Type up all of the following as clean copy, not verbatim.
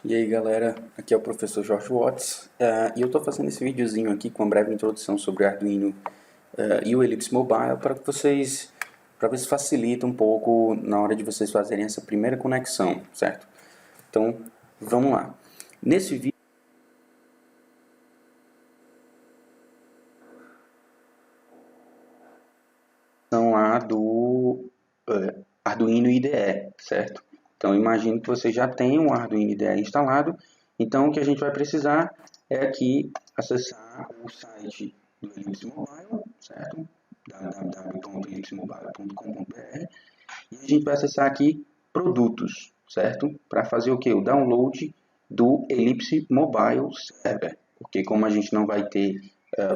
E aí galera, aqui é o professor Jorge Watts e eu estou fazendo esse videozinho aqui com uma breve introdução sobre o Arduino e o Ellipse Mobile para ver se facilita um pouco na hora de vocês fazerem essa primeira conexão, certo? Então, vamos lá. Nesse vídeo lá do Arduino IDE, certo? Então, imagino que você já tem um Arduino IDE instalado. Então, o que a gente vai precisar é aqui acessar o site do Ellipse Mobile, certo? www.ellipsemobile.com.br. E a gente vai acessar aqui produtos, certo? Para fazer o que? O download do Ellipse Mobile Server. Porque como a gente não vai ter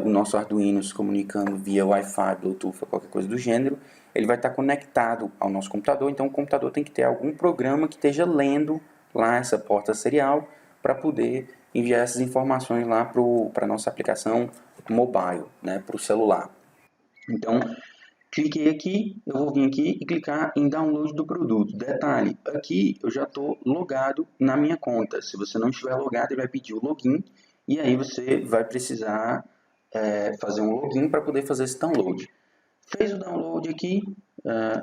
o nosso Arduino se comunicando via Wi-Fi, Bluetooth ou qualquer coisa do gênero, ele vai estar conectado ao nosso computador, então o computador tem que ter algum programa que esteja lendo lá essa porta serial para poder enviar essas informações lá para a nossa aplicação mobile, né, para o celular. Então, cliquei aqui, eu vou vir aqui e clicar em download do produto. Detalhe, aqui eu já estou logado na minha conta. Se você não estiver logado, ele vai pedir o login e aí você vai precisar fazer um login para poder fazer esse download. Fez o download aqui,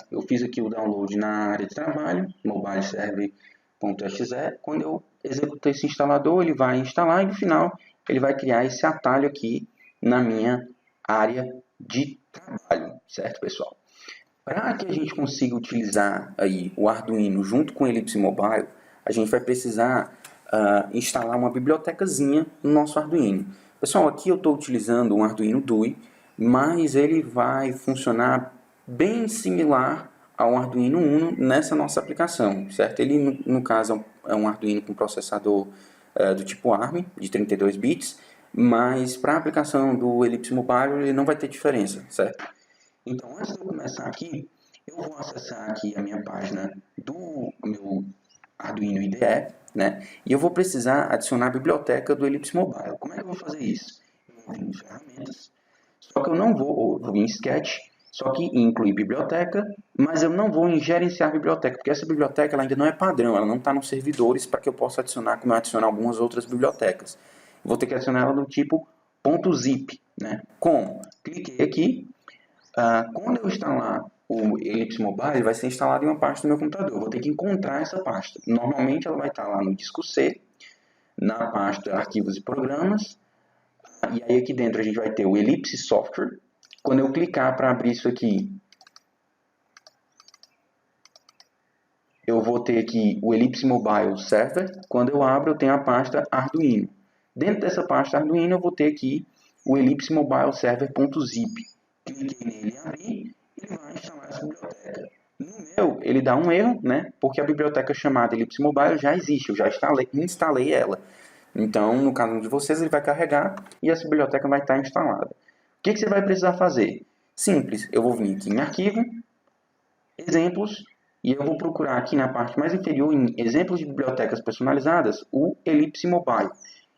eu fiz aqui o download na área de trabalho, mobileserver.exe. Quando eu executar esse instalador, ele vai instalar e no final ele vai criar esse atalho aqui na minha área de trabalho, certo, pessoal? Para que a gente consiga utilizar aí o Arduino junto com o Ellipse Mobile, a gente vai precisar instalar uma bibliotecazinha no nosso Arduino. Pessoal, aqui eu estou utilizando um Arduino DUI, mas ele vai funcionar bem similar ao Arduino Uno nessa nossa aplicação, certo? Ele, no caso, é um Arduino com processador do tipo ARM, de 32 bits, mas para a aplicação do Ellipse Mobile ele não vai ter diferença, certo? Então, antes de eu começar aqui, eu vou acessar aqui a minha página do meu Arduino IDE, né? E eu vou precisar adicionar a biblioteca do Ellipse Mobile. Como é que eu vou fazer isso? Eu vou vir em ferramentas, só que eu não vou vir em Sketch, só que incluir biblioteca, mas eu não vou em gerenciar biblioteca, porque essa biblioteca ela ainda não é padrão, ela não está nos servidores para que eu possa adicionar, como eu adiciono algumas outras bibliotecas. Eu vou ter que adicionar ela no tipo .zip, né? Como? Cliquei aqui. Quando eu instalar o Ellipse Mobile, ele vai ser instalado em uma pasta do meu computador. Eu vou ter que encontrar essa pasta. Normalmente ela vai estar lá no disco C, na pasta Arquivos e Programas. E aí aqui dentro a gente vai ter o Ellipse Software. Quando eu clicar para abrir isso aqui, eu vou ter aqui o Ellipse Mobile Server. Quando eu abro, eu tenho a pasta Arduino. Dentro dessa pasta Arduino, eu vou ter aqui o Ellipse Mobile Server.zip. Cliquei nele e abri, ele vai instalar essa biblioteca. No meu, ele dá um erro, né? Porque a biblioteca chamada Ellipse Mobile já existe, eu já instalei ela. Então, no caso de vocês, ele vai carregar e essa biblioteca vai estar instalada. O que você vai precisar fazer? Simples, eu vou vir aqui em Arquivo, Exemplos, e eu vou procurar aqui na parte mais inferior, em Exemplos de Bibliotecas Personalizadas, o Ellipse Mobile.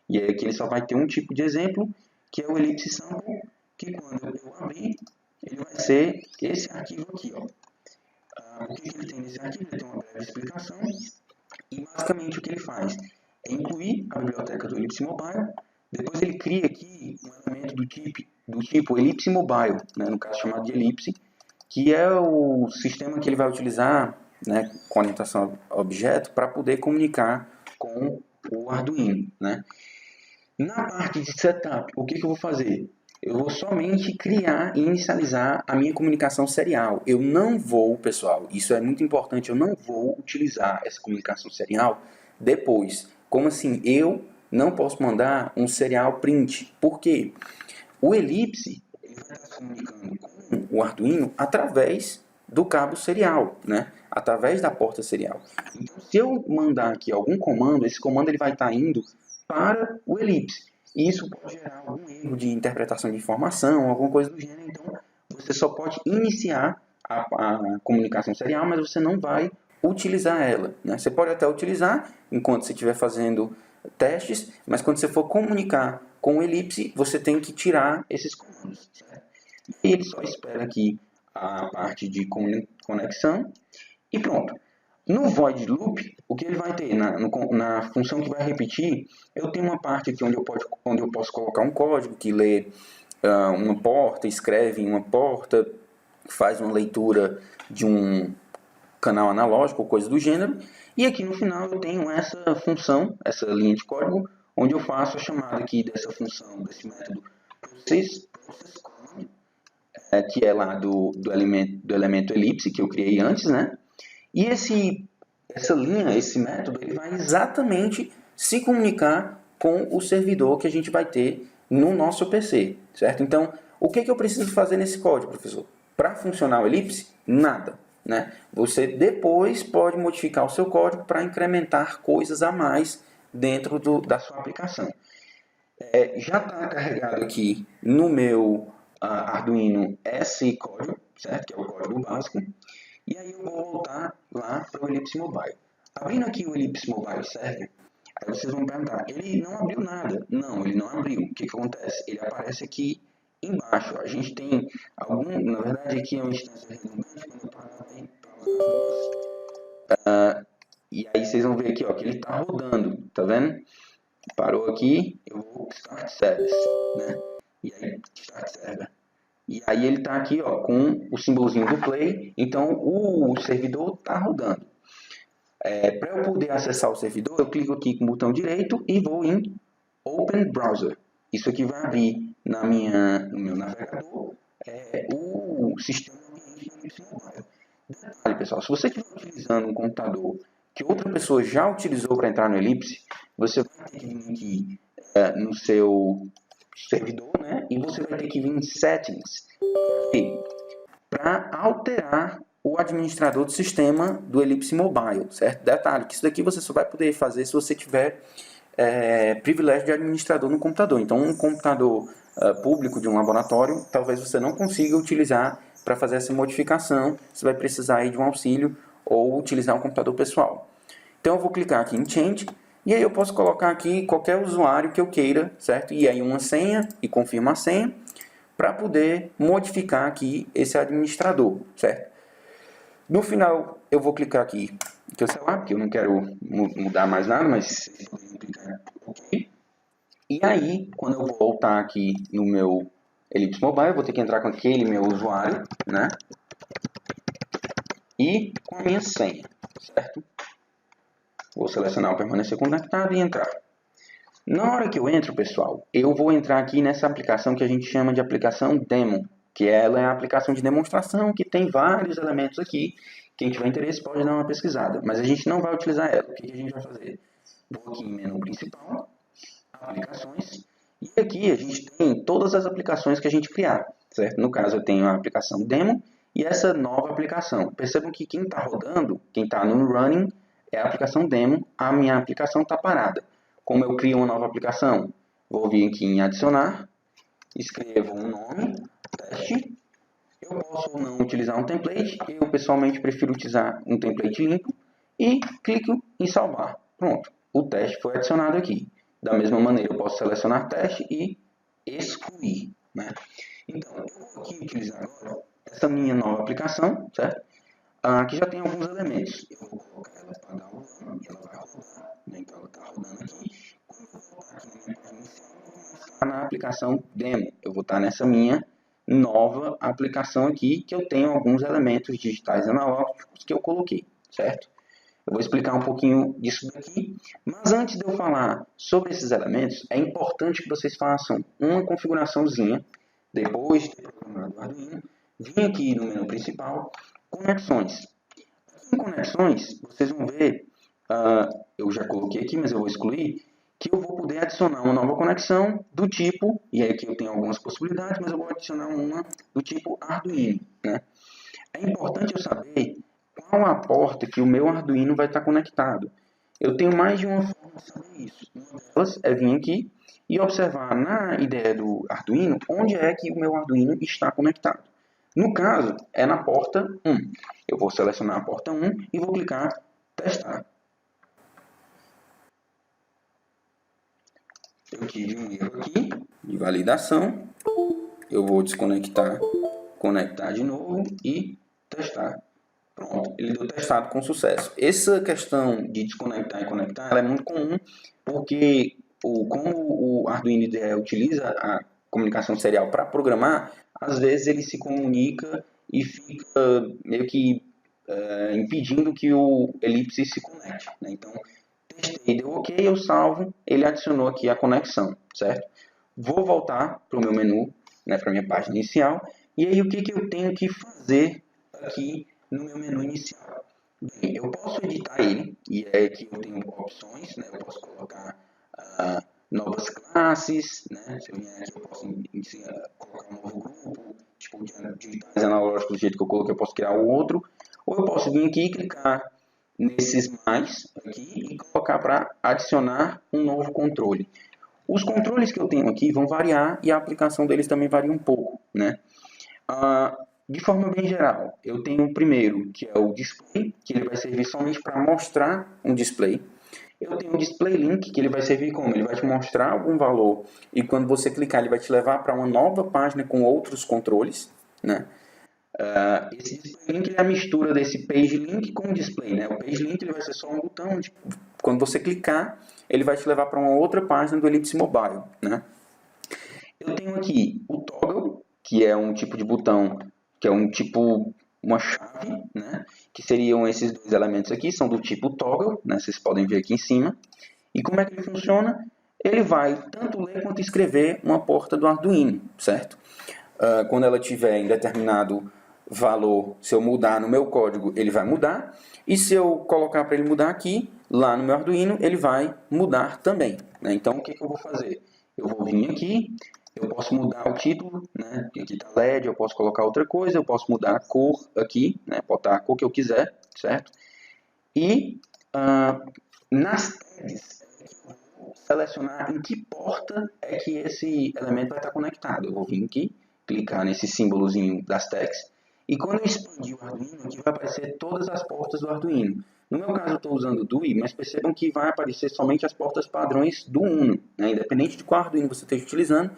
E aí aqui ele só vai ter um tipo de exemplo, que é o Ellipse Sample, que quando eu abrir, ele vai ser esse arquivo aqui. Ó. O que ele tem nesse arquivo? Ele tem uma breve explicação, e basicamente o que ele faz é incluir a biblioteca do Ellipse Mobile, depois ele cria aqui um elemento do tipo Ellipse Mobile, né, no caso chamado de Ellipse, que é o sistema que ele vai utilizar, né, com orientação a objeto para poder comunicar com o Arduino. Né? Na parte de setup, o que eu vou fazer? Eu vou somente criar e inicializar a minha comunicação serial. Eu não vou, pessoal, isso é muito importante, eu não vou utilizar essa comunicação serial depois. Como assim? Eu não posso mandar um serial print. Por quê? O Ellipse ele vai estar se comunicando com o Arduino através do cabo serial, né? Através da porta serial. Então, se eu mandar aqui algum comando, esse comando ele vai estar indo para o Ellipse. E isso pode gerar algum erro de interpretação de informação, alguma coisa do gênero. Então, você só pode iniciar a comunicação serial, mas você não vai utilizar ela. Né? Você pode até utilizar enquanto você estiver fazendo testes, mas quando você for comunicar com o Ellipse, você tem que tirar esses comandos. Certo? E ele só espera aqui a parte de conexão e pronto. No void loop, o que ele vai ter na função que vai repetir, eu tenho uma parte aqui onde eu posso colocar um código que lê uma porta, escreve em uma porta, faz uma leitura de um canal analógico ou coisa do gênero. E aqui no final eu tenho essa função, essa linha de código, onde eu faço a chamada aqui dessa função, desse método process_command, que é lá do elemento elipse que eu criei antes, né? E essa linha, esse método, ele vai exatamente se comunicar com o servidor que a gente vai ter no nosso PC, certo? Então, o que eu preciso fazer nesse código, professor? Para funcionar o Ellipse, nada, né? Você depois pode modificar o seu código para incrementar coisas a mais dentro da sua aplicação. Já está carregado aqui no meu Arduino esse código, certo? Que é o código básico. E aí eu vou voltar lá para o Ellipse Mobile. Abrindo aqui o Ellipse Mobile Server, aí vocês vão perguntar, ele não abriu nada? Não, ele não abriu. O que acontece? Ele aparece aqui embaixo. A gente tem na verdade aqui é uma instância redundante, quando eu parar tem e aí vocês vão ver aqui, ó, que ele está rodando, tá vendo? Parou aqui, eu vou Start Service, né? E aí, Start Server. E aí ele está aqui, ó, com o símbolozinho do play, então o servidor está rodando. Para eu poder acessar o servidor, eu clico aqui com o botão direito e vou em Open Browser. Isso aqui vai abrir no meu navegador o sistema ambiente do Ellipse Mobile. Detalhe, pessoal, se você estiver utilizando um computador que outra pessoa já utilizou para entrar no Ellipse, você vai ter que vir aqui no seu servidor, né? E você vai ter que vir em Settings para alterar o administrador do sistema do Ellipse Mobile, certo? Detalhe, que isso daqui você só vai poder fazer se você tiver privilégio de administrador no computador. Então, um computador público de um laboratório, talvez você não consiga utilizar para fazer essa modificação. Você vai precisar aí de um auxílio ou utilizar um computador pessoal. Então, eu vou clicar aqui em Change e aí eu posso colocar aqui qualquer usuário que eu queira, certo? E aí uma senha e confirma a senha para poder modificar aqui esse administrador, certo? No final, eu vou clicar aqui em cancelar, porque eu não quero mudar mais nada, mas clicar OK. E aí, quando eu voltar aqui no meu Ellipse Mobile, eu vou ter que entrar com aquele meu usuário, né? E com a minha senha, certo? Vou selecionar o permanecer conectado e entrar. Na hora que eu entro, pessoal, eu vou entrar aqui nessa aplicação que a gente chama de aplicação Demo, que ela é a aplicação de demonstração que tem vários elementos aqui. Quem tiver interesse pode dar uma pesquisada, mas a gente não vai utilizar ela. O que a gente vai fazer? Vou aqui em menu principal, aplicações, e aqui a gente tem todas as aplicações que a gente criar, certo? No caso eu tenho a aplicação Demo e essa nova aplicação. Percebam que quem está rodando, quem está no running, é a aplicação Demo, a minha aplicação está parada. Como eu crio uma nova aplicação? Vou vir aqui em adicionar, escrevo um nome, teste. Eu posso ou não utilizar um template, eu pessoalmente prefiro utilizar um template limpo e clico em salvar. Pronto, o teste foi adicionado aqui. Da mesma maneira, eu posso selecionar teste e excluir, né? Então, eu vou aqui utilizar agora essa minha nova aplicação, certo? Aqui já tem alguns elementos. Eu vou colocar ela para dar um run e ela vai rodar, né? Então ela está rodando aqui. Quando eu voltar aqui na minha página inicial, eu vou estar na aplicação demo. Eu vou estar nessa minha nova aplicação aqui, que eu tenho alguns elementos digitais analógicos que eu coloquei, certo? Eu vou explicar um pouquinho disso daqui, mas antes de eu falar sobre esses elementos, é importante que vocês façam uma configuraçãozinha, depois de ter programado o Arduino, vim aqui no menu principal, conexões. Em conexões, vocês vão ver, eu já coloquei aqui, mas eu vou excluir, que eu vou poder adicionar uma nova conexão do tipo, e aí aqui eu tenho algumas possibilidades, mas eu vou adicionar uma do tipo Arduino, né? É importante eu saber qual a porta que o meu Arduino vai estar conectado. Eu tenho mais de uma forma de saber isso. Uma delas é vir aqui e observar na ideia do Arduino onde é que o meu Arduino está conectado. No caso, é na porta 1. Eu vou selecionar a porta 1 e vou clicar testar. Eu tive um erro aqui de validação. Eu vou desconectar, conectar de novo e testar. Pronto, ele deu testado com sucesso. Essa questão de desconectar e conectar ela é muito comum, porque como o Arduino IDE utiliza a comunicação serial para programar, às vezes ele se comunica e fica meio que impedindo que o Ellipse se conecte, né? Então, testei, deu ok, eu salvo, ele adicionou aqui a conexão, certo? Vou voltar para o meu menu, né, para a minha página inicial, e aí o que eu tenho que fazer aqui no meu menu inicial? Bem, eu posso editar ele, e é aqui eu tenho opções, né? Eu posso colocar novas classes, né? Se eu vier aqui eu posso colocar um novo grupo, tipo de digitais analógicos do jeito que eu coloquei, eu posso criar o outro, ou eu posso vir aqui e clicar nesses mais aqui e colocar para adicionar um novo controle. Os controles que eu tenho aqui vão variar e a aplicação deles também varia um pouco, né? De forma bem geral, eu tenho o primeiro, que é o display, que ele vai servir somente para mostrar um display. Eu tenho o display link, que ele vai servir como? Ele vai te mostrar algum valor e quando você clicar ele vai te levar para uma nova página com outros controles, né? Esse display link é a mistura desse page link com o display, né? O page link ele vai ser só um botão, quando você clicar ele vai te levar para uma outra página do Ellipse Mobile, né? Eu tenho aqui o toggle, que é um tipo de botão, que é um tipo, uma chave, né? Que seriam esses dois elementos aqui, são do tipo toggle, né? Vocês podem ver aqui em cima. E como é que ele funciona? Ele vai tanto ler quanto escrever uma porta do Arduino, certo? Quando ela tiver em determinado valor, se eu mudar no meu código, ele vai mudar. E se eu colocar para ele mudar aqui, lá no meu Arduino, ele vai mudar também, né? Então, o que eu vou fazer? Eu vou vir aqui, eu posso mudar o título, né? Aqui está LED, eu posso colocar outra coisa, eu posso mudar a cor aqui, né? Botar a cor que eu quiser, certo? E nas tags, eu vou selecionar em que porta é que esse elemento vai estar conectado. Eu vou vir aqui, clicar nesse símbolozinho das tags, e quando eu expandir o Arduino, aqui vai aparecer todas as portas do Arduino. No meu caso, eu estou usando o DUI, mas percebam que vai aparecer somente as portas padrões do Uno, né? Independente de qual Arduino você esteja utilizando,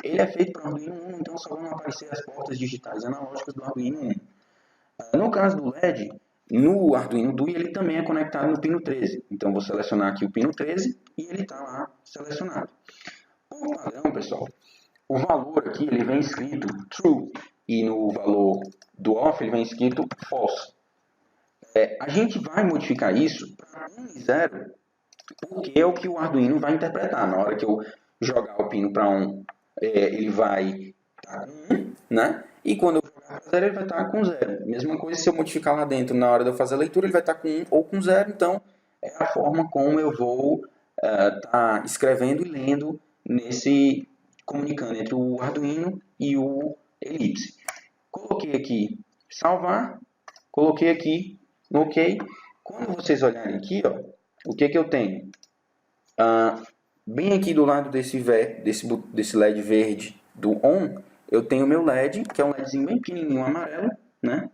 ele é feito para o Arduino Uno, então só vão aparecer as portas digitais analógicas do Arduino Uno. No caso do LED, no Arduino DUI, ele também é conectado no pino 13. Então, vou selecionar aqui o pino 13 e ele está lá selecionado. Por padrão, pessoal, o valor aqui ele vem escrito true e no valor do off ele vem escrito false. A gente vai modificar isso para 1 e 0, porque é o que o Arduino vai interpretar. Na hora que eu jogar o pino para 1, ele vai estar com 1, né? E quando eu jogar para 0, ele vai estar com 0. Mesma coisa se eu modificar lá dentro, na hora de eu fazer a leitura, ele vai estar com 1 ou com 0. Então, é a forma como eu vou estar escrevendo e lendo comunicando entre o Arduino e o Ellipse. Coloquei aqui salvar, coloquei aqui no OK. Quando vocês olharem aqui, ó, o que eu tenho? Bem aqui do lado desse LED verde do ON, eu tenho o meu LED, que é um LEDzinho bem pequenininho amarelo, né?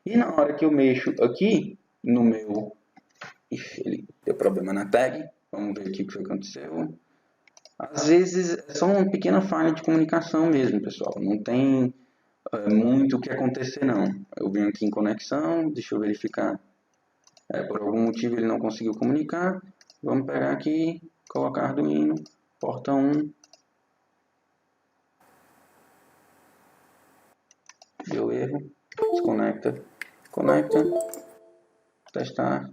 E na hora que eu mexo aqui no meu... Ixi, ele deu problema na tag. Vamos ver aqui o que aconteceu. Às vezes é só uma pequena falha de comunicação mesmo, pessoal. Não tem muito o que acontecer, não. Eu venho aqui em conexão, deixa eu verificar. Por algum motivo ele não conseguiu comunicar. Vamos pegar aqui, colocar Arduino, porta 1. Deu erro. Desconecta. Conecta. Testar.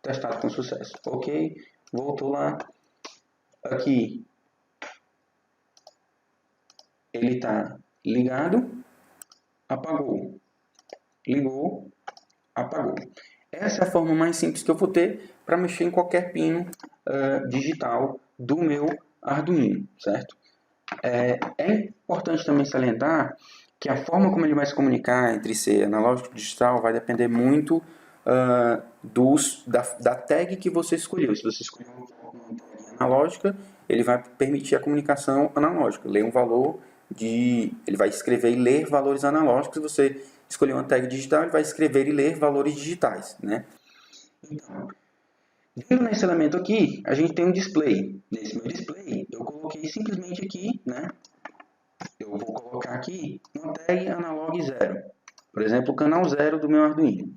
Testado com sucesso. Ok. Voltou lá. Aqui. Ele está ligado. Apagou. Ligou. Apagou. Essa é a forma mais simples que eu vou ter para mexer em qualquer pino digital do meu Arduino, certo? É importante também salientar que a forma como ele vai se comunicar entre ser analógico e digital vai depender muito da tag que você escolheu. Se você escolheu uma tag analógica, ele vai permitir a comunicação analógica, ler um valor ele vai escrever e ler valores analógicos. Se você escolher uma tag digital, ele vai escrever e ler valores digitais, né? Então, vindo nesse elemento aqui, a gente tem um display. Nesse meu display, eu coloquei simplesmente aqui, né, eu vou colocar aqui uma tag analog 0. Por exemplo, o canal 0 do meu Arduino.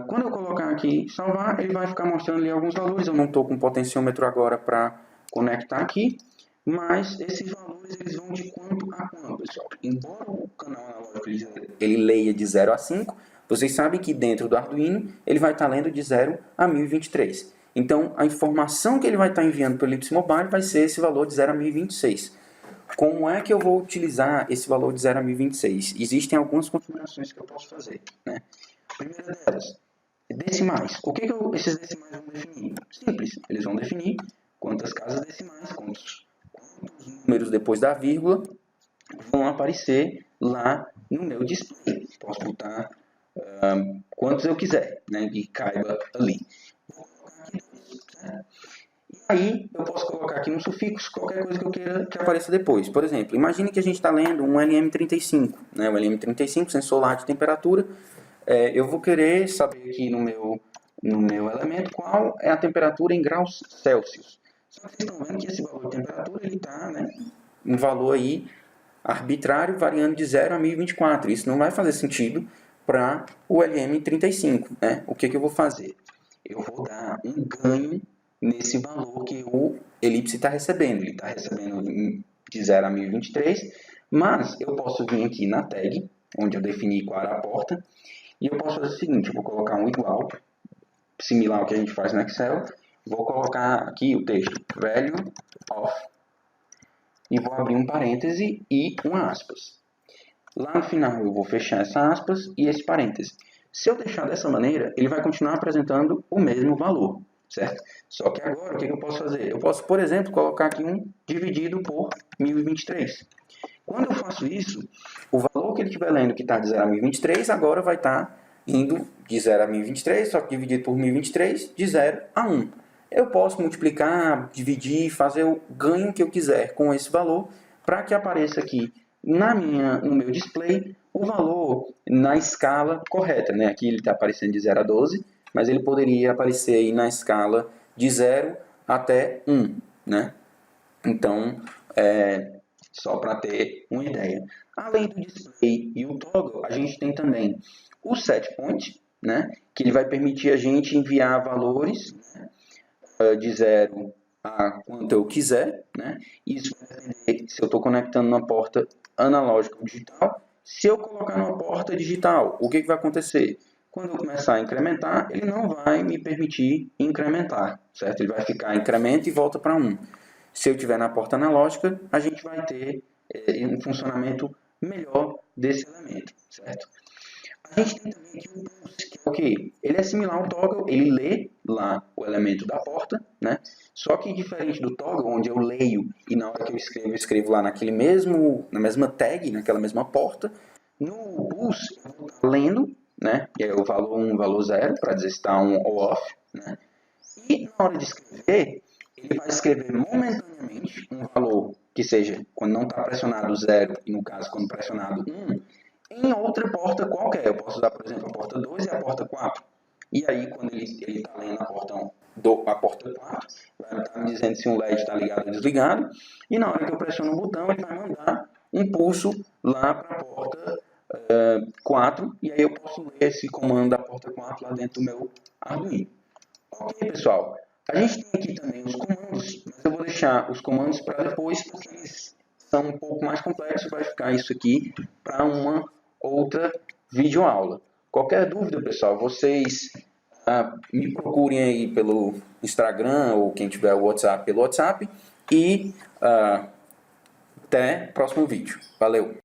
Quando eu colocar aqui salvar, ele vai ficar mostrando ali alguns valores. Eu não estou com potenciômetro agora para conectar aqui, mas esses valores eles vão de quanto a quanto, pessoal. Embora o canal analógico ele leia de 0 a 5, vocês sabem que dentro do Arduino ele vai estar lendo de 0 a 1023. Então, a informação que ele vai estar enviando para o Ellipse Mobile vai ser esse valor de 0 a 1026. Como é que eu vou utilizar esse valor de 0 a 1026? Existem algumas configurações que eu posso fazer, né? A primeira delas, decimais. O que esses decimais vão definir? Simples, eles vão definir quantas casas decimais, quantos números depois da vírgula vão aparecer lá no meu display. Posso botar quantos eu quiser, né, que caiba ali. Vou colocar aqui 2, certo? E aí eu posso colocar aqui no sufixo qualquer coisa que eu queira que apareça depois. Por exemplo, imagine que a gente está lendo um LM35, né, o LM35, sensor lá de temperatura. Eu vou querer saber aqui no meu elemento qual é a temperatura em graus Celsius. Só que vocês estão vendo que esse valor de temperatura está, né, um valor aí arbitrário variando de 0 a 1024. Isso não vai fazer sentido para o LM35. Né? O que eu vou fazer? Eu vou dar um ganho nesse valor que o Ellipse está recebendo. Ele está recebendo de 0 a 1023, mas eu posso vir aqui na tag, onde eu defini qual era a porta, e eu posso fazer o seguinte, eu vou colocar um igual, similar ao que a gente faz no Excel, vou colocar aqui o texto value of, e vou abrir um parêntese e uma aspas. Lá no final eu vou fechar essa aspas e esse parêntese. Se eu deixar dessa maneira, ele vai continuar apresentando o mesmo valor, certo? Só que agora, o que eu posso fazer? Eu posso, por exemplo, colocar aqui um dividido por 1023. Quando eu faço isso, o valor que ele estiver lendo, que está de 0 a 1023, agora vai estar indo de 0 a 1023, só que dividido por 1023, de 0 a 1. Eu posso multiplicar, dividir, fazer o ganho que eu quiser com esse valor, para que apareça aqui no meu display o valor na escala correta. Né? Aqui ele está aparecendo de 0 a 12, mas ele poderia aparecer aí na escala de 0 até 1. Né? Então, só para ter uma ideia. Além do display e o toggle, a gente tem também o setPoint, né, que ele vai permitir a gente enviar valores, né, de 0 a quanto eu quiser. Né. Isso vai depender se eu estou conectando uma porta analógica ou digital. Se eu colocar numa porta digital, o que vai acontecer? Quando eu começar a incrementar, ele não vai me permitir incrementar, certo? Ele vai ficar incrementa e volta para 1. Se eu tiver na porta analógica, a gente vai ter um funcionamento melhor desse elemento, certo? A gente tem também aqui o pulse, que é o quê? Ele é similar ao toggle, ele lê lá o elemento da porta, né? Só que diferente do toggle, onde eu leio e na hora que eu escrevo lá na mesma tag, naquela mesma porta, no pulse eu vou estar lendo, né? E aí o valor 1, valor 0, para dizer se está on ou off, né? E na hora de escrever, ele vai escrever momentaneamente um valor que seja, quando não está pressionado 0, e no caso quando pressionado 1, em outra porta qualquer. Eu posso usar, por exemplo, a porta 2 e a porta 4. E aí, quando ele está lendo a porta 4, vai estar me dizendo se um LED está ligado ou desligado. E na hora que eu pressiono o botão, ele vai mandar um pulso lá para a porta 4. E aí eu posso ler esse comando da porta 4 lá dentro do meu Arduino. Ok, pessoal. A gente tem aqui também os comandos, mas eu vou deixar os comandos para depois, porque eles são um pouco mais complexos. Vai ficar isso aqui para uma outra videoaula. Qualquer dúvida, pessoal, vocês me procurem aí pelo Instagram ou quem tiver o WhatsApp pelo WhatsApp. E até o próximo vídeo. Valeu!